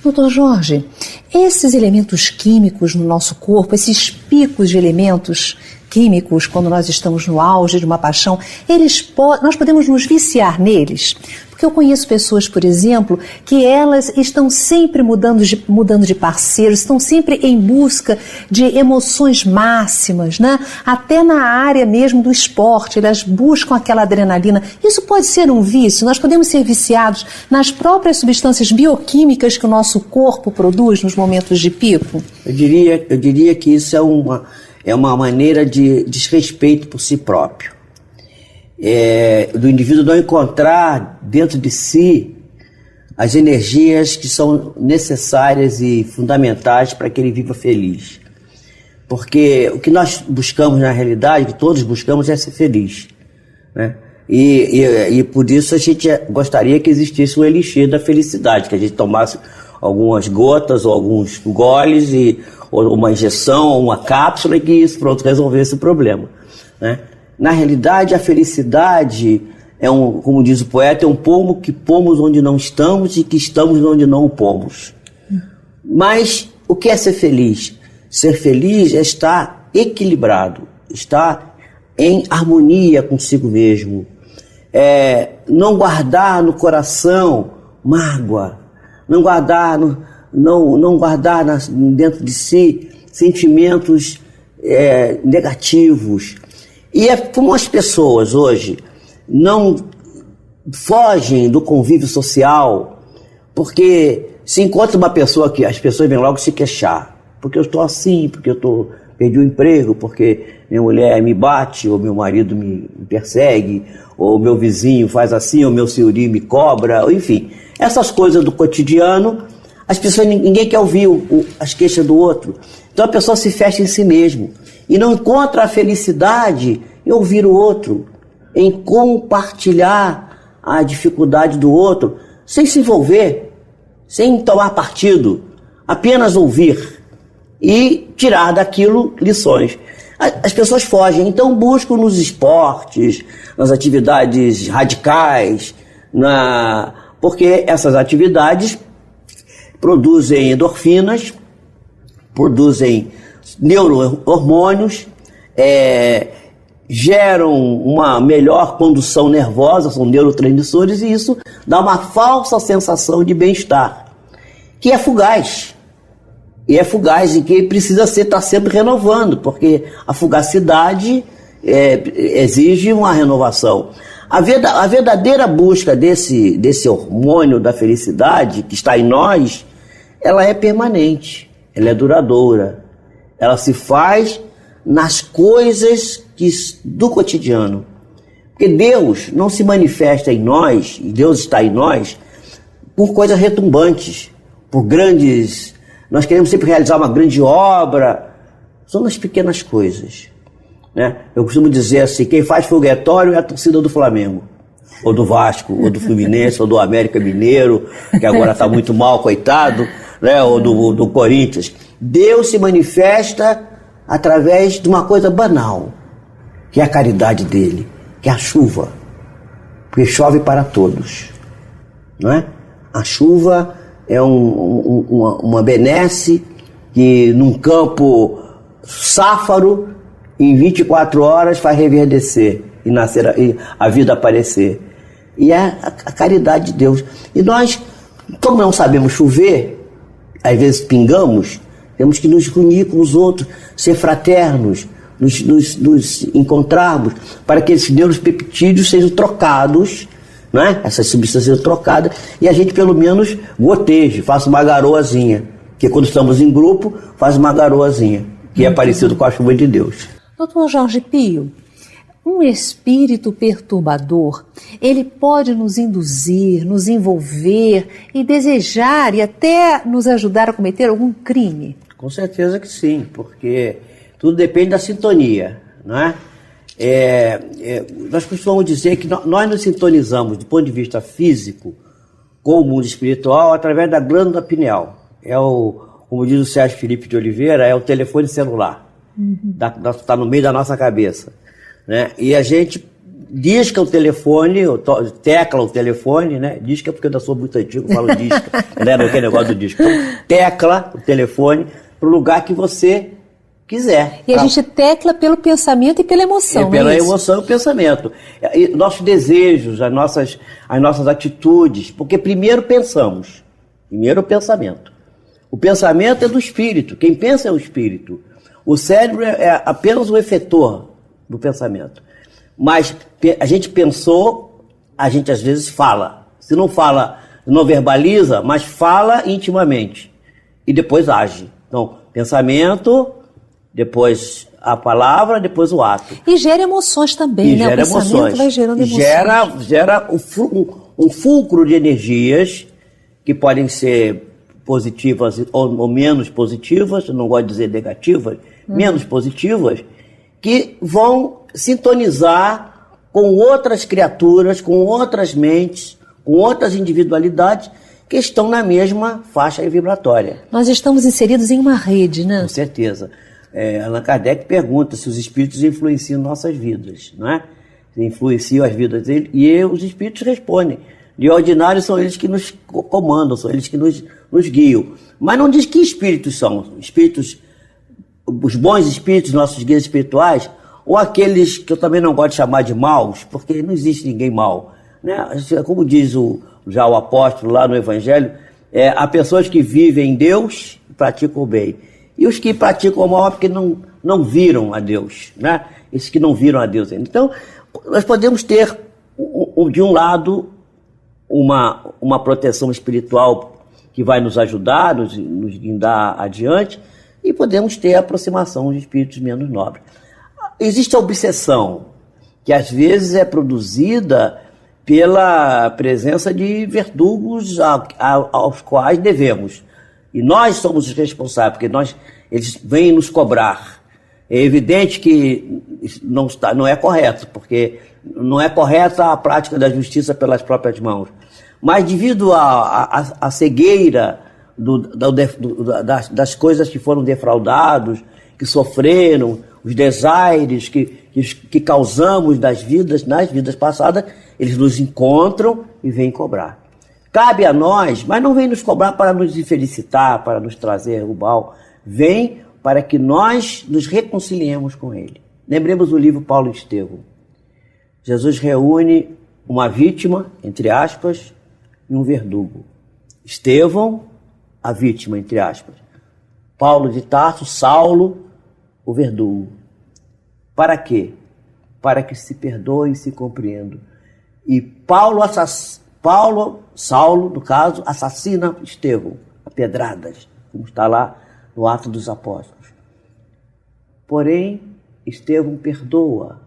Doutor Jorge, esses elementos químicos no nosso corpo, esses picos de elementos químicos, quando nós estamos no auge de uma paixão, nós podemos nos viciar neles? Porque eu conheço pessoas, por exemplo, que elas estão sempre mudando de parceiro, estão sempre em busca de emoções máximas, né? Até na área mesmo do esporte, elas buscam aquela adrenalina. Isso pode ser um vício, nós podemos ser viciados nas próprias substâncias bioquímicas que o nosso corpo produz nos momentos de pico? Eu diria que isso é uma maneira de desrespeito por si próprio. Do indivíduo não encontrar dentro de si as energias que são necessárias e fundamentais para que ele viva feliz. Porque o que nós buscamos na realidade, que todos buscamos, é ser feliz, né? E por isso a gente gostaria que existisse um elixir da felicidade, que a gente tomasse algumas gotas ou alguns goles, ou uma injeção, ou uma cápsula, e que isso pronto resolvesse o problema, né? Na realidade, a felicidade como diz o poeta, é um pomo que pomos onde não estamos e que estamos onde não o pomos. Mas o que é ser feliz? Ser feliz é estar equilibrado, estar em harmonia consigo mesmo. Não guardar no coração mágoa, não guardar dentro de si sentimentos negativos. E como as pessoas hoje não fogem do convívio social, porque se encontra uma pessoa que as pessoas vêm logo se queixar, porque eu estou assim, porque perdi o emprego, porque minha mulher me bate, ou meu marido me persegue, ou meu vizinho faz assim, ou meu senhorio me cobra, ou enfim, essas coisas do cotidiano. As pessoas, ninguém quer ouvir as queixas do outro. Então a pessoa se fecha em si mesmo e não encontra a felicidade em ouvir o outro, em compartilhar a dificuldade do outro, sem se envolver, sem tomar partido, apenas ouvir e tirar daquilo lições. As pessoas fogem, então buscam nos esportes, nas atividades radicais, porque essas atividades produzem endorfinas, produzem neurohormônios, geram uma melhor condução nervosa, são neurotransmissores, e isso dá uma falsa sensação de bem-estar, que é fugaz. E é fugaz e que precisa estar sempre renovando, porque a fugacidade exige uma renovação. A verdadeira busca desse hormônio da felicidade que está em nós, ela é permanente, ela é duradoura. Ela se faz nas coisas do cotidiano. Porque Deus não se manifesta em nós, e Deus está em nós, por coisas retumbantes, por grandes... Nós queremos sempre realizar uma grande obra, são nas pequenas coisas, né? Eu costumo dizer assim, quem faz foguetório é a torcida do Flamengo, ou do Vasco, ou do Fluminense, ou do América Mineiro, que agora está muito mal, coitado, né? Ou do Corinthians. Deus se manifesta através de uma coisa banal, que é a caridade dele, que é a chuva, porque chove para todos, não é? A chuva é uma benesse que num campo sáfaro, em 24 horas faz reverdecer e nascer e a vida aparecer. E é a caridade de Deus. E nós, como não sabemos chover, às vezes pingamos, temos que nos unir com os outros, ser fraternos, nos encontrarmos, para que esses neuropeptídeos sejam trocados, não é? Essas substâncias sejam trocadas, e a gente pelo menos goteje, faça uma garoazinha, que quando estamos em grupo, faz uma garoazinha, que é parecido com a chuva de Deus. Doutor Jorge Pio, um espírito perturbador, ele pode nos induzir, nos envolver e desejar e até nos ajudar a cometer algum crime? Com certeza que sim, porque tudo depende da sintonia, não é? Nós costumamos dizer que nós nos sintonizamos do ponto de vista físico com o mundo espiritual através da glândula pineal. Como diz o Sérgio Felipe de Oliveira, é o telefone celular. Está no meio da nossa cabeça, né? E a gente disca o telefone, tecla o telefone, né? Disca porque eu ainda sou muito antigo, eu falo disca, né? Não tem negócio do disco. Então, tecla o telefone para o lugar que você quiser. E a gente tecla pelo pensamento e pela emoção, pela emoção e o pensamento. E nossos desejos, as nossas atitudes, porque primeiro pensamos, primeiro o pensamento. O pensamento é do espírito, quem pensa é o espírito. O cérebro é apenas o efetor do pensamento. Mas a gente pensou, a gente às vezes fala. Se não fala, não verbaliza, mas fala intimamente. E depois age. Então, pensamento, depois a palavra, depois o ato. E gera emoções também, né? Gera o pensamento emoções. Vai gerando emoções. Gera um fulcro de energias que podem ser positivas ou menos positivas, não gosto de dizer negativas, menos positivas, que vão sintonizar com outras criaturas, com outras mentes, com outras individualidades que estão na mesma faixa vibratória. Nós estamos inseridos em uma rede, né? Com certeza. Allan Kardec pergunta se os espíritos influenciam nossas vidas, não é? Influenciam as vidas dele, e os espíritos respondem. De ordinário são eles que nos comandam, são eles que nos guiam. Mas não diz que espíritos são. Espíritos, os bons espíritos, nossos guias espirituais, ou aqueles que eu também não gosto de chamar de maus, porque não existe ninguém mau, né? Como diz já o apóstolo lá no Evangelho, há pessoas que vivem em Deus e praticam o bem. E os que praticam o mal é porque não viram a Deus, né? Esses que não viram a Deus ainda. Então, nós podemos ter, de um lado, uma proteção espiritual que vai nos ajudar, nos guindar adiante, e podemos ter a aproximação de espíritos menos nobres. Existe a obsessão, que às vezes é produzida pela presença de verdugos aos quais devemos. E nós somos os responsáveis, porque eles vêm nos cobrar. É evidente que não é correto, porque não é correta a prática da justiça pelas próprias mãos. Mas devido à cegueira das coisas que foram defraudados, que sofreram, os desaires que causamos nas vidas passadas, eles nos encontram e vêm cobrar. Cabe a nós, mas não vem nos cobrar para nos infelicitar, para nos trazer o mal. Vem para que nós nos reconciliemos com ele. Lembremos o livro Paulo e Estevão. Jesus reúne uma vítima, entre aspas, e um verdugo. Estevão, a vítima, entre aspas. Paulo de Tarso, Saulo, o verdugo. Para quê? Para que se perdoem e se compreendam. E Saulo, no caso, assassina Estevão, a pedradas, como está lá no Atos dos Apóstolos. Porém, Estevão perdoa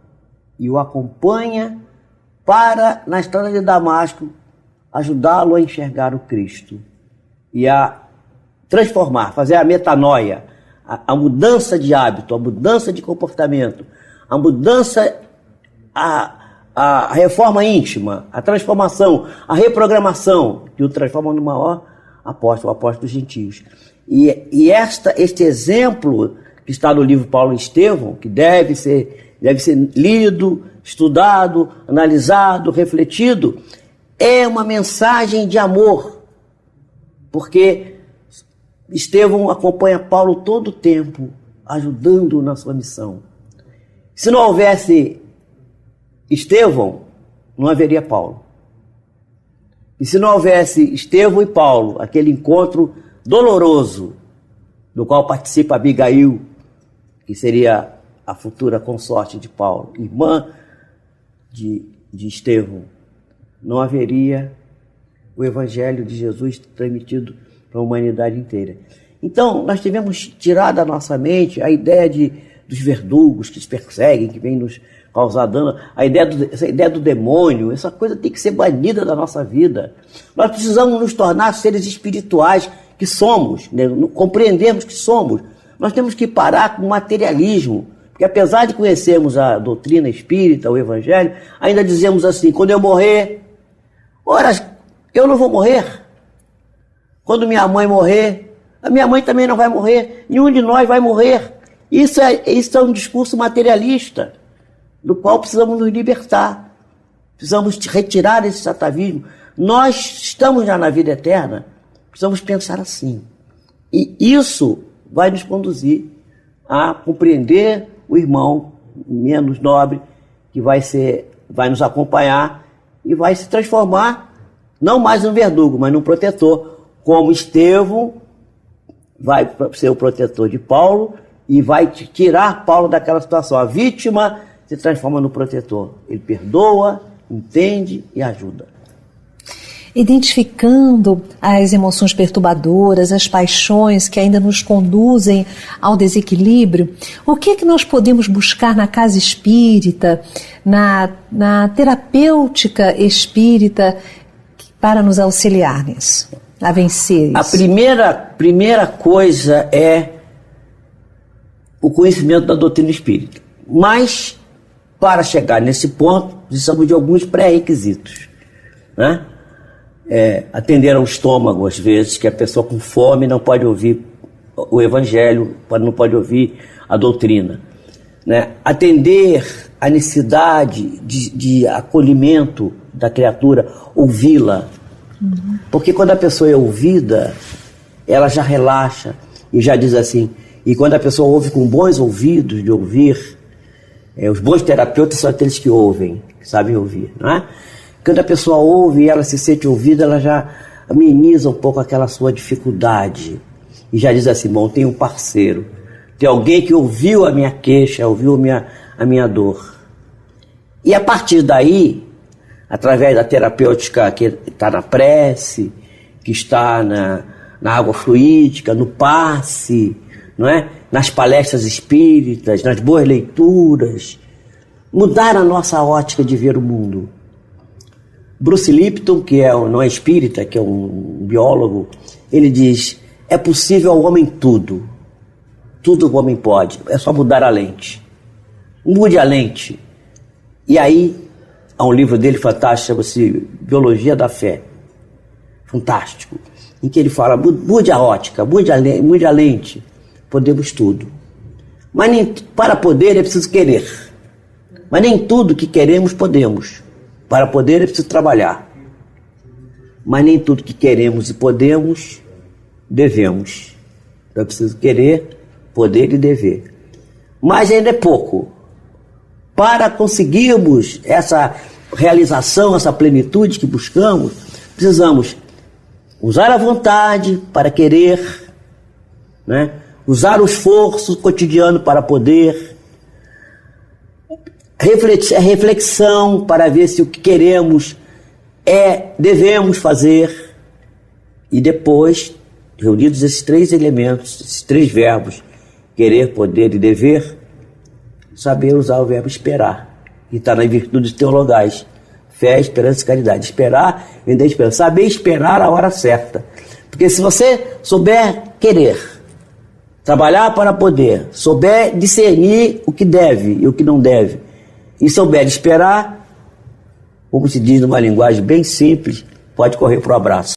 e o acompanha para, na estrada de Damasco, ajudá-lo a enxergar o Cristo e a transformar, fazer a metanoia, a mudança de hábito, a mudança de comportamento, a mudança, a reforma íntima, a transformação, a reprogramação, que o transforma no maior apóstolo, o apóstolo dos gentios. E este exemplo que está no livro Paulo e Estevão, que deve ser lido, estudado, analisado, refletido, é uma mensagem de amor, porque Estevão acompanha Paulo todo o tempo, ajudando-o na sua missão. Se não houvesse Estevão, não haveria Paulo. E se não houvesse Estevão e Paulo, aquele encontro doloroso, do qual participa Abigail, que seria a futura consorte de Paulo, irmã de Estevão, não haveria o Evangelho de Jesus transmitido para a humanidade inteira. Então, nós tivemos tirado da nossa mente a ideia dos verdugos que nos perseguem, que vêm nos causar dano, essa ideia do demônio, essa coisa tem que ser banida da nossa vida. Nós precisamos nos tornar seres espirituais que somos, né? Compreendemos que somos. Nós temos que parar com o materialismo, porque apesar de conhecermos a doutrina espírita, o Evangelho, ainda dizemos assim: quando eu morrer, ora, eu não vou morrer. Quando minha mãe morrer, a minha mãe também não vai morrer, nenhum de nós vai morrer. Isso é um discurso materialista, do qual precisamos nos libertar. precisamos retirar esse atavismo. Nós estamos já na vida eterna, precisamos pensar assim. E isso vai nos conduzir a compreender o irmão menos nobre, que vai nos acompanhar e vai se transformar, não mais num verdugo, mas num protetor, como Estevão vai ser o protetor de Paulo e vai tirar Paulo daquela situação. A vítima se transforma no protetor. Ele perdoa, entende e ajuda. Identificando as emoções perturbadoras, as paixões que ainda nos conduzem ao desequilíbrio, o que é que nós podemos buscar na casa espírita, na terapêutica espírita, para nos auxiliar nisso, a vencer isso? A primeira coisa é o conhecimento da doutrina espírita. Mas, para chegar nesse ponto, precisamos de alguns pré-requisitos, né? Atender ao estômago, às vezes, que a pessoa com fome não pode ouvir o evangelho, não pode ouvir a doutrina, né? Atender a necessidade de acolhimento da criatura, ouvi-la. Porque quando a pessoa é ouvida, ela já relaxa e já diz assim. E quando a pessoa ouve com bons ouvidos de ouvir, os bons terapeutas são aqueles que ouvem, que sabem ouvir, não é? Quando a pessoa ouve e ela se sente ouvida, ela já ameniza um pouco aquela sua dificuldade. E já diz assim, bom, tem um parceiro. Tem alguém que ouviu a minha queixa, ouviu a minha dor. E a partir daí, através da terapêutica que está na prece, que está na água fluídica, no passe, não é? Nas palestras espíritas, nas boas leituras, mudar a nossa ótica de ver o mundo. Bruce Lipton, que não é espírita, que é um biólogo, ele diz, é possível ao homem tudo. Tudo o homem pode, é só mudar a lente. Mude a lente. E aí, há um livro dele fantástico, chama-se Biologia da Fé. Fantástico. Em que ele fala, mude a ótica, mude a lente. Podemos tudo. Mas para poder é preciso querer. Mas nem tudo que queremos podemos. Para poder é preciso trabalhar. Mas nem tudo que queremos e podemos, devemos. Então é preciso querer, poder e dever. Mas ainda é pouco. Para conseguirmos essa realização, essa plenitude que buscamos, precisamos usar a vontade para querer, né? Usar o esforço cotidiano para poder, reflexão para ver se o que queremos devemos fazer, e depois, reunidos esses três elementos, esses três verbos, querer, poder e dever, saber usar o verbo esperar, que está nas virtudes teologais, fé, esperança e caridade. Esperar, vem da esperança. Saber esperar a hora certa. Porque se você souber querer, trabalhar para poder, souber discernir o que deve e o que não deve, e souber esperar, como se diz numa linguagem bem simples, pode correr para o abraço.